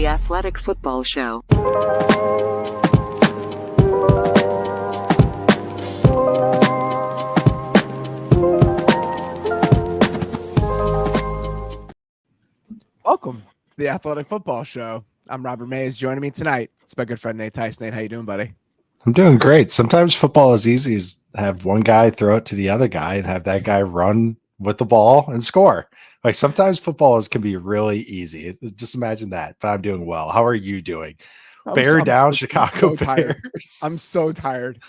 the Athletic Football Show. Welcome to the Athletic Football Show. I'm Robert Mays. Joining me tonight, it's my good friend Nate Tice. Nate, how you doing, buddy? I'm doing great. Sometimes football is easy as have one guy throw it to the other guy and have that guy run with the ball and score. Like sometimes football can be really easy. Just imagine that. But I'm doing well. How are you doing? Chicago Bears. I'm so tired.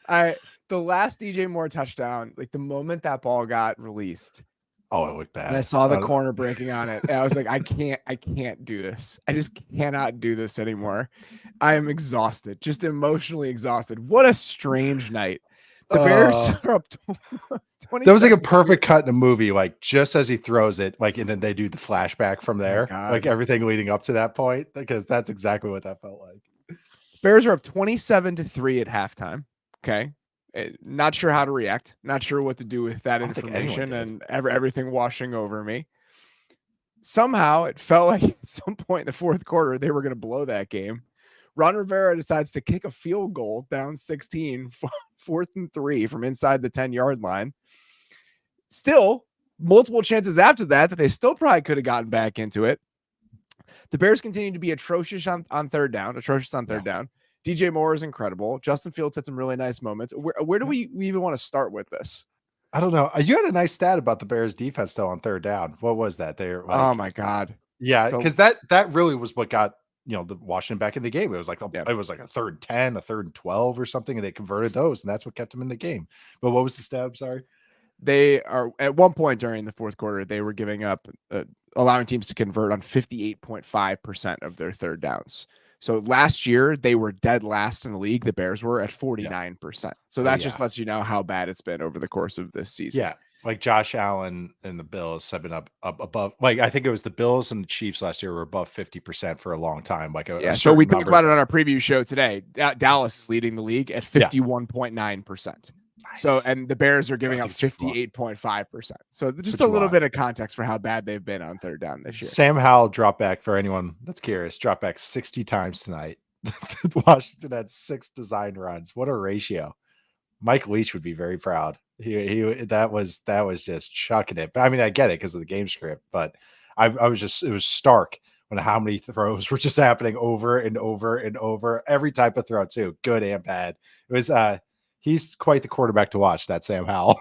The last DJ Moore touchdown, like the moment that ball got released. Oh, it looked bad. And I saw the corner breaking on it. And I was like, I can't do this. I just cannot do this anymore. I am exhausted, just emotionally exhausted. What a strange night. The Bears are up 20. That was like a perfect cut in a movie, like just as he throws it, like, and then they do the flashback from there, like everything leading up to that point, because that's exactly what that felt like. Bears are up 27-3 at halftime. Okay. Not sure how to react. Not sure what to do with that information and everything washing over me. Somehow it felt like at some point in the fourth quarter, they were going to blow that game. Ron Rivera decides to kick a field goal down 16, 4th and 3 from inside the 10-yard line. Still, multiple chances after that they still probably could have gotten back into it. The Bears continue to be atrocious on third down. DJ Moore is incredible. Justin Fields had some really nice moments. Where do we even want to start with this? I don't know. You had a nice stat about the Bears defense though on third down. What was that? Oh my God. Yeah, because that really was what got the Washington back in the game. It was like it was like a 3rd and 10, a 3rd and 12 or something, and they converted those, and that's what kept them in the game. But what was the stat? I'm sorry. They are at one point during the fourth quarter, they were giving up, allowing teams to convert on 58.5% of their third downs. So last year they were dead last in the league. The Bears were at 49%. So that just lets you know how bad it's been over the course of this season. Yeah. Like Josh Allen and the Bills have been up above, like I think it was the Bills and the Chiefs last year were above 50% for a long time. So we talked about it on our preview show today. Dallas is leading the league at 51.9%. Nice. So, and the Bears are giving up 58.5%. So just a little bit of context for how bad they've been on third down this year. Sam Howell dropped back, for anyone that's curious, dropped back 60 times tonight. Washington had 6 design runs. What a ratio. Mike Leach would be very proud. That was just chucking it. But I mean, I get it because of the game script, but it was stark when how many throws were just happening over and over and over. Every type of throw too, good and bad. It was he's quite the quarterback to watch, that Sam Howell.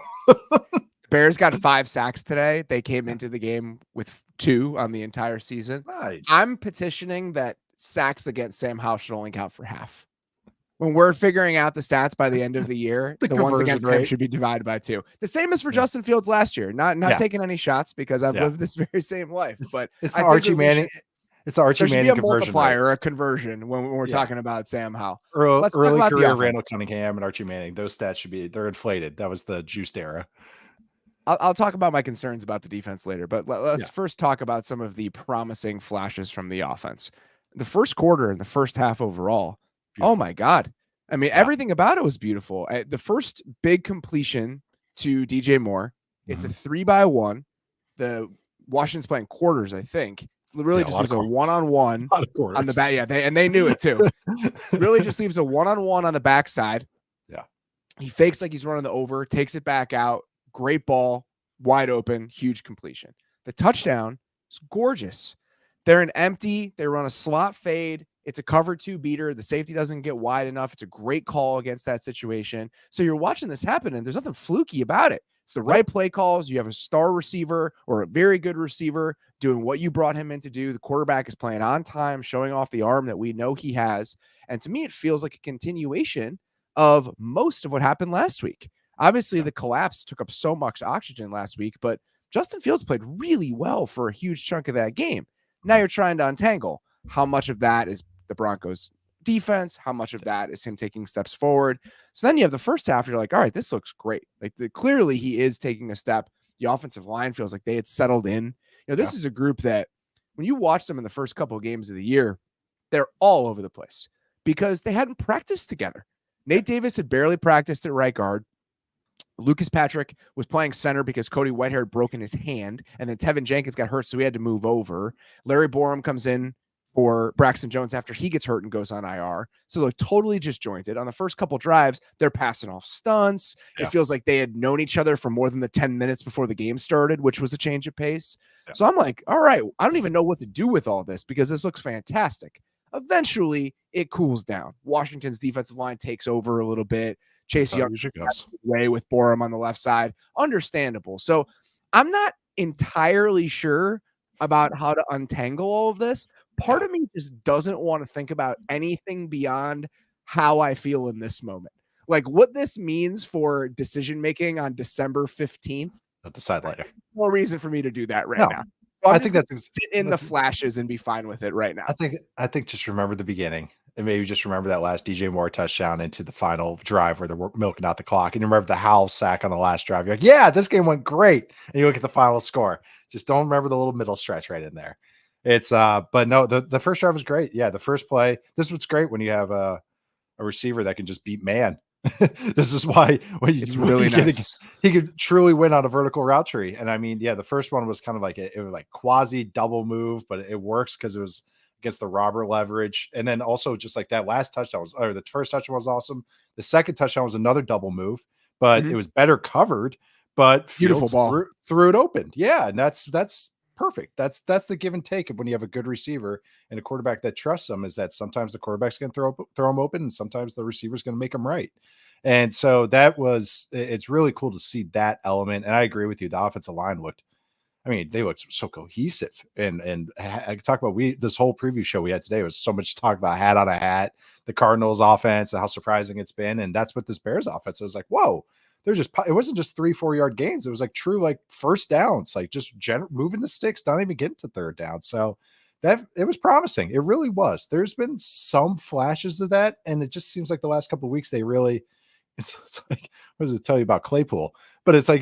Bears got 5 sacks today. They came into the game with 2 on the entire season. Nice. I'm petitioning that sacks against Sam Howell should only count for half. When we're figuring out the stats by the end of the year, the ones against him should be divided by 2. The same as for Justin Fields last year. Not taking any shots because I've lived this very same life. But it's the Archie Manning. It's the Archie Manning conversion. There should be a multiplier or a conversion when we're talking about Sam Howell. Let's talk about career Randall Cunningham and Archie Manning. Those stats they're inflated. That was the juiced era. I'll talk about my concerns about the defense later, but let's first talk about some of the promising flashes from the offense. The first quarter and the first half overall. Beautiful. Oh my God. I mean, everything about it was beautiful. The first big completion to DJ Moore, it's a 3-by-1. The Washington's playing quarters, I think. It really just leaves a one-on-one on the back. Yeah, they knew it too. Really just leaves a one-on-one on the backside. Yeah. He fakes like he's running the over, takes it back out. Great ball, wide open, huge completion. The touchdown is gorgeous. They're an empty. They run a slot fade. It's a cover 2 beater. The safety doesn't get wide enough. It's a great call against that situation. So you're watching this happen, and there's nothing fluky about it. It's the right play calls. You have a star receiver or a very good receiver doing what you brought him in to do. The quarterback is playing on time, showing off the arm that we know he has. And to me, it feels like a continuation of most of what happened last week. Obviously, the collapse took up so much oxygen last week, but Justin Fields played really well for a huge chunk of that game. Now you're trying to untangle how much of that is the Broncos defense, how much of that is him taking steps forward. So then you have the first half, you're like, all right, this looks great. Like clearly he is taking a step. The offensive line feels like they had settled in. This is a group that when you watch them in the first couple of games of the year, they're all over the place because they hadn't practiced together. Nate Davis had barely practiced at right guard. Lucas Patrick was playing center because Cody Whitehair had broken his hand, and then Tevin Jenkins got hurt, so he had to move over. Larry Borum comes in for Braxton Jones after he gets hurt and goes on IR. So they're totally disjointed. On the first couple drives, they're passing off stunts. Yeah. It feels like they had known each other for more than the 10 minutes before the game started, which was a change of pace. Yeah. So I'm like, all right, I don't even know what to do with all this because this looks fantastic. Eventually, it cools down. Washington's defensive line takes over a little bit. Chase Young goes away with Borum on the left side. Understandable. So I'm not entirely sure about how to untangle all of this. Part of me just doesn't want to think about anything beyond how I feel in this moment. Like what this means for decision making on December 15th. I'll decide later. No reason for me to do that right No. now. So I think that's sit in the flashes and be fine with it right now. I think just remember the beginning and maybe just remember that last DJ Moore touchdown into the final drive where they're milking out the clock. And you remember the Howell sack on the last drive. You're like, yeah, this game went great. And you look at the final score. Just don't remember the little middle stretch right in there. It's but no, the first drive was great. Yeah, the first play. This is what's great when you have a receiver that can just beat man. This is why when you it's really nice. He could truly win on a vertical route tree. And I mean, yeah, the first one was kind of like it was like quasi double move, but it works because it was against the robber leverage. And then also just like that last touchdown was, or the first touchdown was awesome. The second touchdown was another double move, but it was better covered. But beautiful ball threw it open. Yeah, and that's perfect. That's the give and take of when you have a good receiver and a quarterback that trusts them. Is that sometimes the quarterback's going to throw them open, and sometimes the receiver's going to make them right. And so it's really cool to see that element. And I agree with you. The offensive line they looked so cohesive. And I talk about this whole preview show we had today was so much talk about hat on a hat, the Cardinals offense and how surprising it's been. And that's what this Bears offense was like. Whoa, it wasn't just 3-4 yard gains. It was like true, like first downs, like just moving the sticks, not even getting to third down. So that it was promising. It really was. There's been some flashes of that. And it just seems like the last couple of weeks, it's like, what does it tell you about Claypool? But it's like,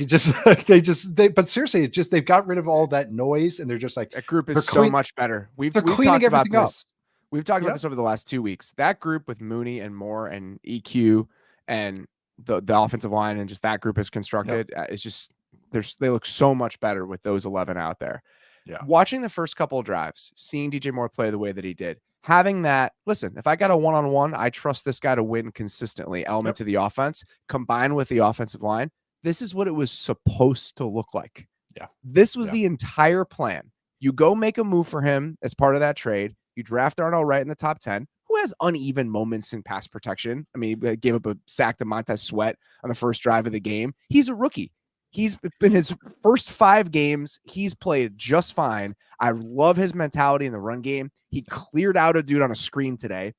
but seriously, they've got rid of all that noise and they're just like, that group is so much better. We've talked about this. We've talked about this over the last 2 weeks. That group with Mooney and Moore and EQ and the offensive line and just that group is constructed. It's just, they look so much better with those 11 out there. Yeah. Watching the first couple of drives, seeing DJ Moore play the way that he did, having that, listen, if I got a one-on-one, I trust this guy to win consistently element to the offense combined with the offensive line. This is what it was supposed to look like. Yeah. This was the entire plan. You go make a move for him as part of that trade. You draft Darnell Wright in the top 10, who has uneven moments in pass protection. I mean, he gave up a sack to Montez Sweat on the first drive of the game. He's a rookie. He's been his first 5 games. He's played just fine. I love his mentality in the run game. He cleared out a dude on a screen today.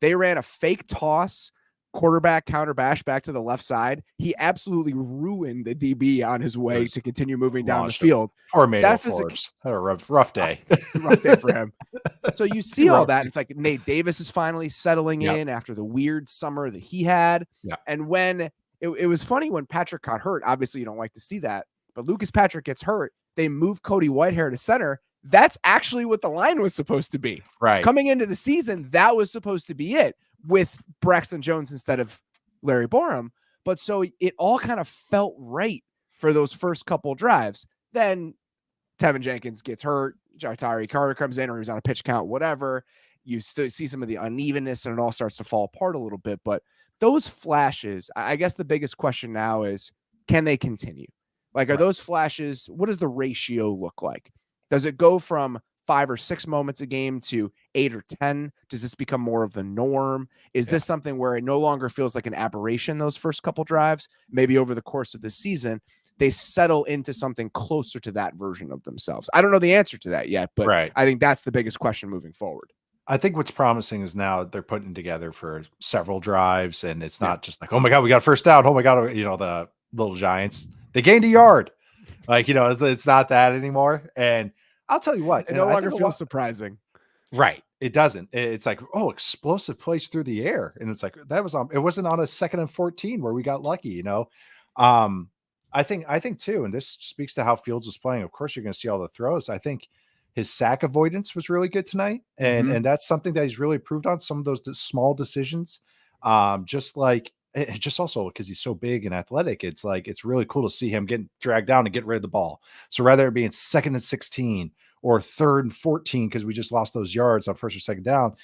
They ran a fake toss, quarterback counter bash back to the left side. He absolutely ruined the DB on his way to continue moving down the field. Poor Mato Forbes. Had a rough day. Rough day for him. So you see all that. It's like Nate Davis is finally settling in after the weird summer that he had. Yeah. And when it was funny when Patrick got hurt. Obviously, you don't like to see that. But Lucas Patrick gets hurt. They move Cody Whitehair to center. That's actually what the line was supposed to be. Right. Coming into the season, that was supposed to be it with Braxton Jones instead of Larry Borum. But so it all kind of felt right for those first couple drives. Then Tevin Jenkins gets hurt. Ja'Tari Carter comes in or he's on a pitch count, whatever. You still see some of the unevenness and it all starts to fall apart a little bit. But those flashes, I guess the biggest question now is, can they continue? Like, are those flashes, what does the ratio look like? Does it go from 5 or 6 moments a game to 8 or 10? Does this become more of the norm? Is this something where it no longer feels like an aberration, those first couple drives? Maybe over the course of the season, they settle into something closer to that version of themselves. I don't know the answer to that yet, but I think that's the biggest question moving forward. I think what's promising is now they're putting together for several drives, and it's not just like, oh my God, we got a first down. Oh my God, the little Giants, they gained a yard. Like, it's not that anymore. And I'll tell you what, it no longer feels surprising. Right. It doesn't. It's like, oh, explosive plays through the air. And it's like, it wasn't on a 2nd and 14 where we got lucky, I think too, and this speaks to how Fields was playing. Of course, you're going to see all the throws. I think his sack avoidance was really good tonight. And that's something that he's really improved on, some of those small decisions. Just also because he's so big and athletic, it's really cool to see him getting dragged down and get rid of the ball. So rather it being 2nd and 16 or 3rd and 14 because we just lost those yards on first or second down,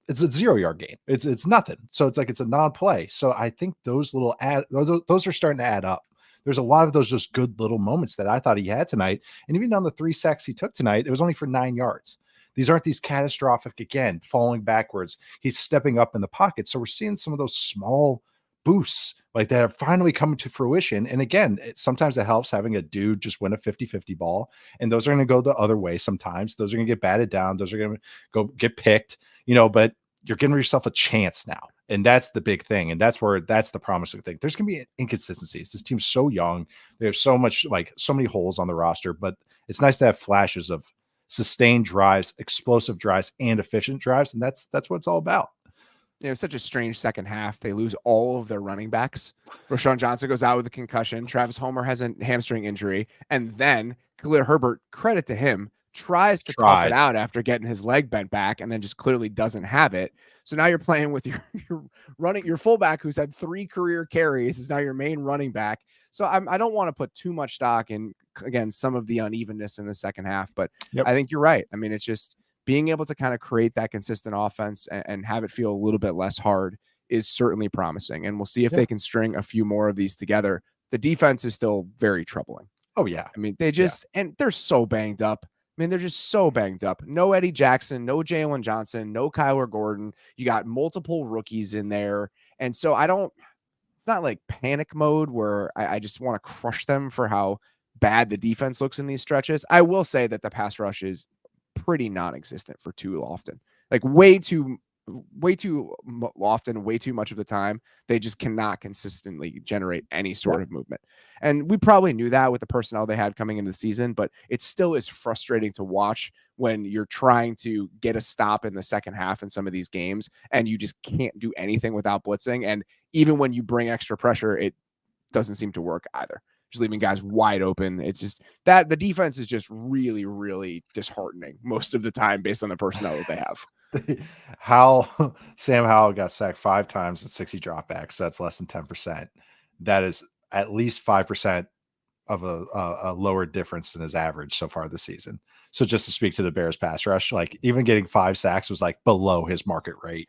it's a 0-yard game. It's nothing. So it's like it's a non-play. So I think those those are starting to add up. There's a lot of those just good little moments that I thought he had tonight. And even on the 3 sacks he took tonight, it was only for 9 yards. These aren't these catastrophic, again, falling backwards. He's stepping up in the pocket. So we're seeing some of those small boosts like that are finally coming to fruition. And again, sometimes it helps having a dude just win a 50-50 ball. And those are going to go the other way sometimes. Those are going to get batted down. Those are going to go get picked, but you're giving yourself a chance now. And that's the big thing. And that's the promising thing. There's going to be inconsistencies. This team's so young. They have so many holes on the roster, but it's nice to have flashes of sustained drives, explosive drives, and efficient drives. And that's what it's all about. Such a strange second half. They lose all of their running backs. Rashawn Johnson goes out with a concussion. Travis Homer has a hamstring injury. And then Khalil Herbert, credit to him, tries to tough it out after getting his leg bent back and then just clearly doesn't have it. So now you're playing with your fullback who's had 3 career carries is now your main running back. So I don't want to put too much stock in, again, some of the unevenness in the second half, but I think you're right. I mean, it's just being able to kind of create that consistent offense and have it feel a little bit less hard is certainly promising. And we'll see if they can string a few more of these together. The defense is still very troubling. Oh yeah. I mean, and they're so banged up. I mean, they're just so banged up. No Eddie Jackson, no Jalen Johnson, no Kyler Gordon. You got multiple rookies in there. And so it's not like panic mode where I just want to crush them for how bad the defense looks in these stretches. I will say that the pass rush is pretty non-existent for too often, like way too often, way too much of the time. They just cannot consistently generate any sort of movement. And we probably knew that with the personnel they had coming into the season, but it still is frustrating to watch when you're trying to get a stop in the second half in some of these games and you just can't do anything without blitzing. And even when you bring extra pressure, it doesn't seem to work either. Just leaving guys wide open. It's just that the defense is just really, really disheartening most of the time based on the personnel that they have. Sam Howell got sacked 5 times and 60 dropbacks. So that's less than 10%. That is at least 5% of a lower difference than his average so far this season. So just to speak to the Bears pass rush, like even getting 5 sacks was like below his market rate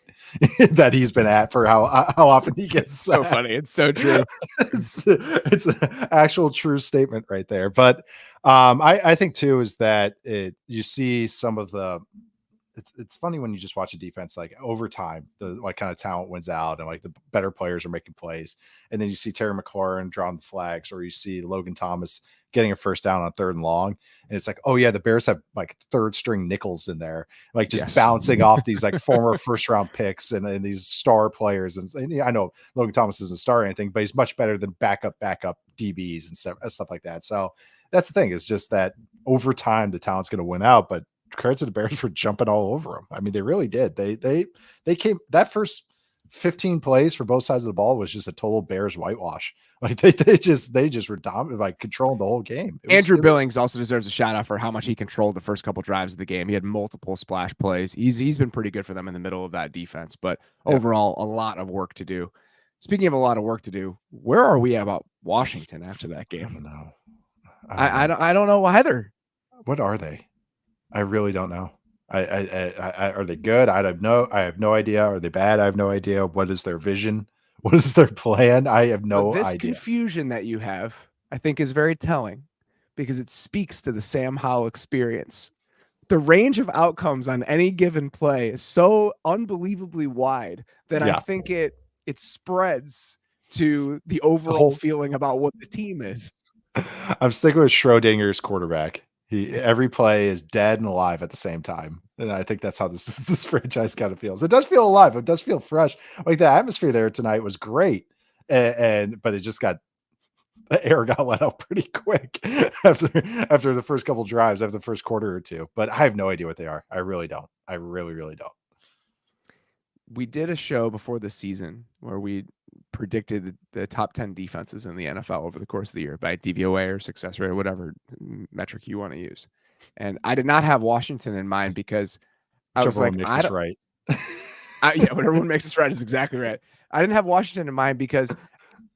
that he's been at for how often he gets so sacked. Funny. It's so true. it's an actual true statement right there. But I think too is that you see some of the it's funny when you just watch a defense, like over time, the kind of talent wins out and like the better players are making plays. And then you see Terry McLaurin drawing the flags, or you see Logan Thomas getting a first down on 3rd and long. And it's like, oh yeah, the Bears have like 3rd string nickels in there, like just bouncing off these like former 1st round picks and these star players. And I know Logan Thomas isn't a star or anything, but he's much better than backup DBs and stuff like that. So that's the thing, is just that over time, the talent's going to win out, but credit to the Bears for jumping all over them. I mean, they really did. They came, that first 15 plays for both sides of the ball was just a total Bears whitewash. Like they just were dominant, like controlling the whole game. Andrew Billings also deserves a shout out for how much he controlled the first couple drives of the game. He had multiple splash plays. He's been pretty good for them in the middle of that defense, but overall a lot of work to do. Speaking of a lot of work to do, where are we about Washington after that game? I don't know. I don't know either. What are they? I really don't know. Are they good? I have no idea. Are they bad? I have no idea. What is their vision? What is their plan? I have no idea. This confusion that you have, I think, is very telling because it speaks to the Sam Howell experience. The range of outcomes on any given play is so unbelievably wide that I think it spreads to the overall feeling about what the team is. I'm sticking with Schrodinger's quarterback. Every play is dead and alive at the same time. And I think that's how this franchise kind of feels. It does feel alive. It does feel fresh. Like the atmosphere there tonight was great. But it just the air got let out pretty quick after the first couple drives, after the first quarter or two. But I have no idea what they are. I really don't. I really, really don't. We did a show before the season where we predicted the top 10 defenses in the NFL over the course of the year by DVOA or success rate or whatever metric you want to use. And I did not have Washington in mind because I was like, right. Whatever one makes us right is exactly right. I didn't have Washington in mind because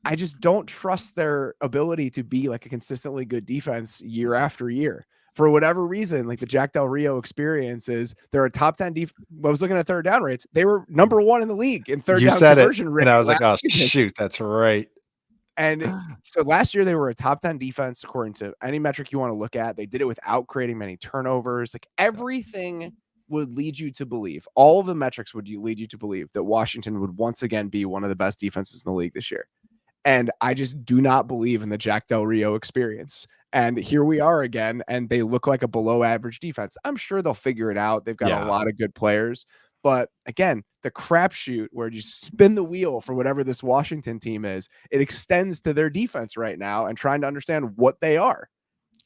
I just don't trust their ability to be like a consistently good defense year after year. for whatever reason, like the Jack Del Rio experience is they're a top 10 I was looking at third down rates. They were number 1 in the league in third You down said it, conversion rate. and I was like, oh season. shoot, that's right. And so last year they were a top 10 defense according to any metric you want to look at. They did it without creating many turnovers. Like everything would lead you to believe, all of the metrics would lead you to believe that Washington would once again be one of the best defenses in the league this year. And I just do not believe in the Jack Del Rio experience. And here we are again, and they look like a below average defense. I'm sure they'll figure it out. They've got a lot of good players. But again, the crapshoot where you spin the wheel for whatever this Washington team is, it extends to their defense right now and trying to understand what they are.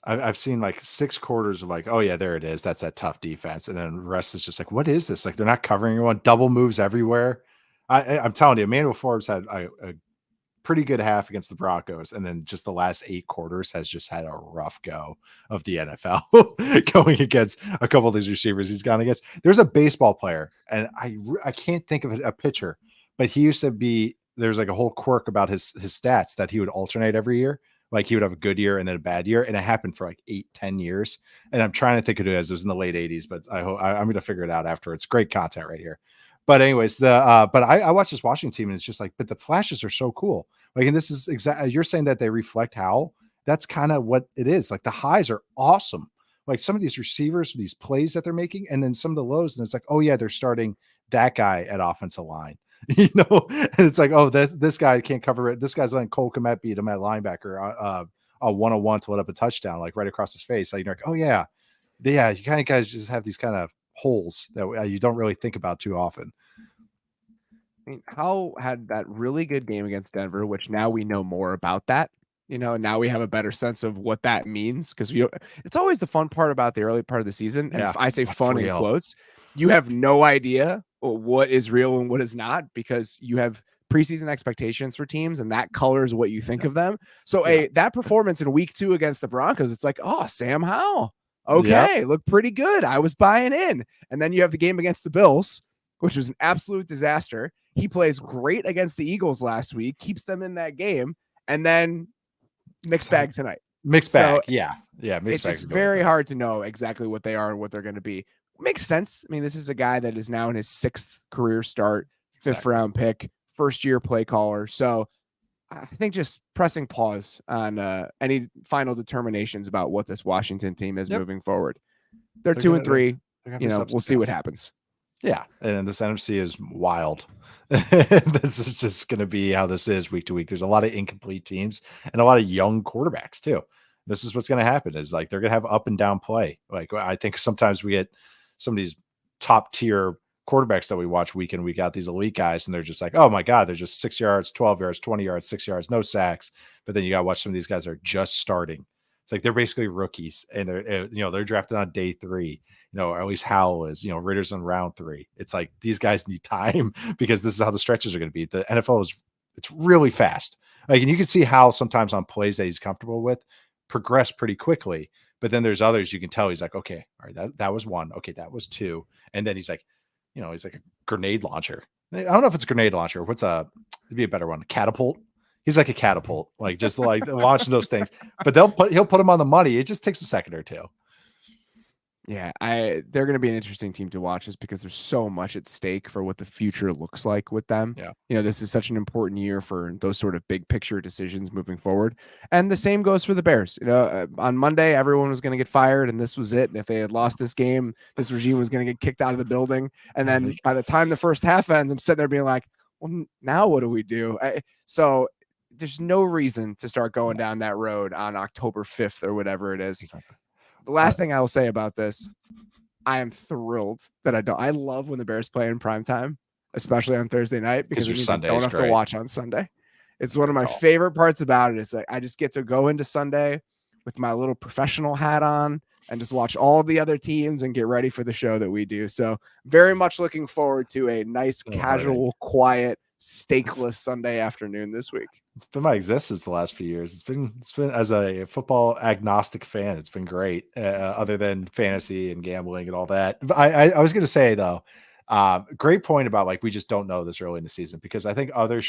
I've seen like 6 quarters of like, oh yeah, there it is. That's that tough defense. And then the rest is just like, what is this? Like they're not covering anyone, double moves everywhere. I'm telling you, Emmanuel Forbes had a pretty good half against the Broncos. And then just the last 8 quarters has just had a rough go of the NFL going against a couple of these receivers he's gone against. There's a baseball player, and I can't think of a pitcher, but he used to be, there's like a whole quirk about his stats that he would alternate every year. Like he would have a good year and then a bad year. And it happened for like 8-10 years. And I'm trying to think of it as it was in the late 80s, but I'm going to figure it out after. It's great content right here. But anyways, but I watch this Washington team and it's just like, but the flashes are so cool. Like, and this is exactly, you're saying that they reflect how that's kind of what it is. Like the highs are awesome. Like some of these receivers, these plays that they're making, and then some of the lows. And it's like, oh yeah, they're starting that guy at offensive line. And it's like, oh, this guy can't cover it. This guy's letting Cole Kmet beat him at linebacker, a 1-on-1 to let up a touchdown, like right across his face. Like, oh yeah, you kind of guys just have these kind of holes that you don't really think about too often. I mean, Howell had that really good game against Denver, which now we know more about that. Now we have a better sense of what that means because it's always the fun part about the early part of the season. And if I say fun in quotes, you have no idea what is real and what is not because you have preseason expectations for teams and that colors what you think of them. So that performance in week 2 against the Broncos, it's like, oh, Sam Howell. Okay, looked pretty good. I was buying in. And then you have the game against the Bills, which was an absolute disaster. He plays great against the Eagles last week, keeps them in that game, and then mixed bag tonight. Mixed bag. Yeah. It's just very hard to know exactly what they are and what they're going to be. Makes sense. I mean, this is a guy that is now in his 6th career start, 5th round pick, first year play caller. So I think just pressing pause on any final determinations about what this Washington team is moving forward. They're 2-3. We'll see what happens. Yeah, and this NFC is wild. This is just going to be how this is week to week. There's a lot of incomplete teams and a lot of young quarterbacks too. This is what's going to happen is like they're going to have up and down play. Like I think sometimes we get some of these top tier quarterbacks that we watch week in, week out, these elite guys, and they're just like, oh my God, they're just 6 yards, 12 yards, 20 yards, 6 yards, no sacks. But then you got to watch some of these guys that are just starting. It's like they're basically rookies and they're drafted on day 3, or at least Howell is, Ritter's on round 3. It's like these guys need time because this is how the stretches are going to be. The NFL it's really fast. Like, and you can see how sometimes on plays that he's comfortable with progress pretty quickly. But then there's others you can tell he's like, okay, all right, that was 1. Okay, that was 2. And then he's like, he's like a grenade launcher. I don't know if it's a grenade launcher. It'd be a better one. Catapult. He's like a catapult, like just like launching those things. But he'll put him on the money. It just takes a second or 2. Yeah, they're going to be an interesting team to watch just because there's so much at stake for what the future looks like with them. Yeah. This is such an important year for those sort of big picture decisions moving forward. And the same goes for the Bears. On Monday, everyone was going to get fired and this was it. And if they had lost this game, this regime was going to get kicked out of the building. And then by the time the first half ends, I'm sitting there being like, well, now what do we do? So there's no reason to start going down that road on October 5th or whatever it is. Exactly. The last thing I will say about this, I am thrilled that I love when the Bears play in primetime, especially on Thursday night, because it means I don't have to watch on Sunday. It's one of my favorite parts about it. It's like I just get to go into Sunday with my little professional hat on and just watch all the other teams and get ready for the show that we do. So very much looking forward to a nice, casual, quiet, steakless Sunday afternoon this week. It's been my existence the last few years. It's been as a football agnostic fan, it's been great. Other than fantasy and gambling and all that. I was going to say though, great point about like we just don't know this early in the season because I think other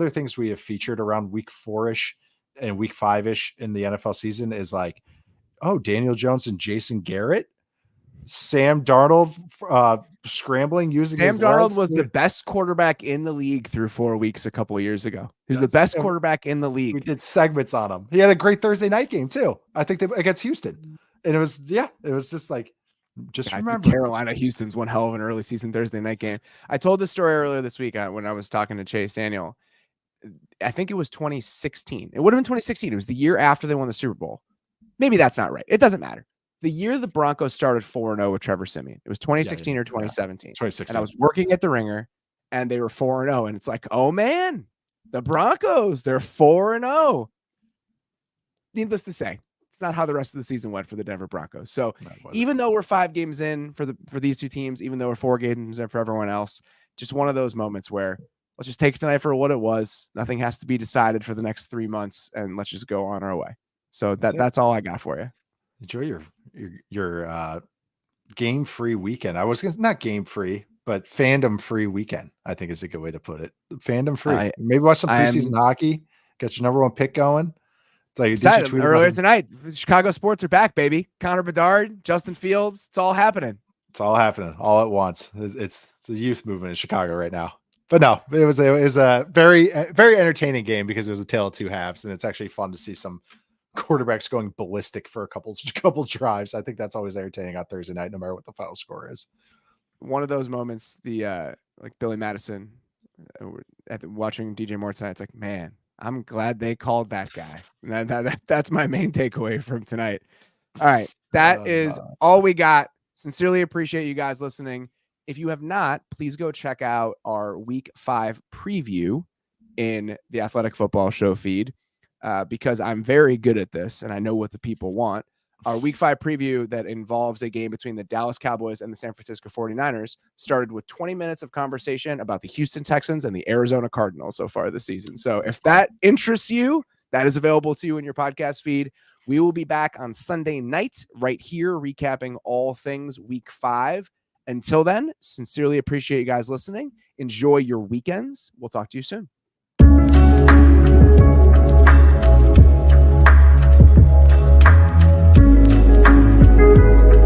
things we have featured around week 4-ish and week 5-ish in the NFL season is like, oh, Daniel Jones and Jason Garrett, Sam Darnold scrambling using Sam his Darnold legs. was the best quarterback in the league through 4 weeks a couple of years ago. He was the That's- best quarterback in the We league. did segments on him. He had a great Thursday night game too. I think against Houston, and it was just like, just God, remember Carolina, Houston's one hell of an early season Thursday night game. I told this story earlier this week when I was talking to Chase Daniel. I think it was 2016. It would have been 2016. It was the year after they won the Super Bowl. Maybe that's not right. It doesn't matter. The year the Broncos started 4-0 with Trevor Siemian. It was 2016 or 2017. 2016. And I was working at the Ringer, and they were 4-0. And it's like, oh man, the Broncos, they're 4-0. Needless to say, it's not how the rest of the season went for the Denver Broncos. So even though we're 5 games in for these two teams, even though we're 4 games in for everyone else, just one of those moments where let's just take tonight for what it was. Nothing has to be decided for the next 3 months, and let's just go on our way. So that's all I got for you. Enjoy your game-free weekend. I was gonna, not game-free, but fandom-free weekend, I think is a good way to put it. Fandom-free. Maybe watch some preseason hockey. Get your number 1 pick going. It's like, did you tweet earlier tonight? Chicago sports are back, baby. Connor Bedard, Justin Fields. It's all happening. It's all happening all at once. It's the youth movement in Chicago right now. But no, it was a very, very entertaining game because it was a tale of 2 halves, and it's actually fun to see some quarterbacks going ballistic for a couple drives. I think that's always entertaining on Thursday night, no matter what the final score is. One of those moments, like Billy Madison, watching DJ Moore tonight, it's like, man, I'm glad they called that guy. That's my main takeaway from tonight. All right, that is all we got. Sincerely appreciate you guys listening. If you have not, please go check out our Week 5 preview in the Athletic Football Show feed. Because I'm very good at this and I know what the people want. Our Week 5 preview that involves a game between the Dallas Cowboys and the San Francisco 49ers started with 20 minutes of conversation about the Houston Texans and the Arizona Cardinals so far this season. So if that interests you, that is available to you in your podcast feed. We will be back on Sunday night right here, recapping all things Week 5. Until then, sincerely appreciate you guys listening. Enjoy your weekends. We'll talk to you soon.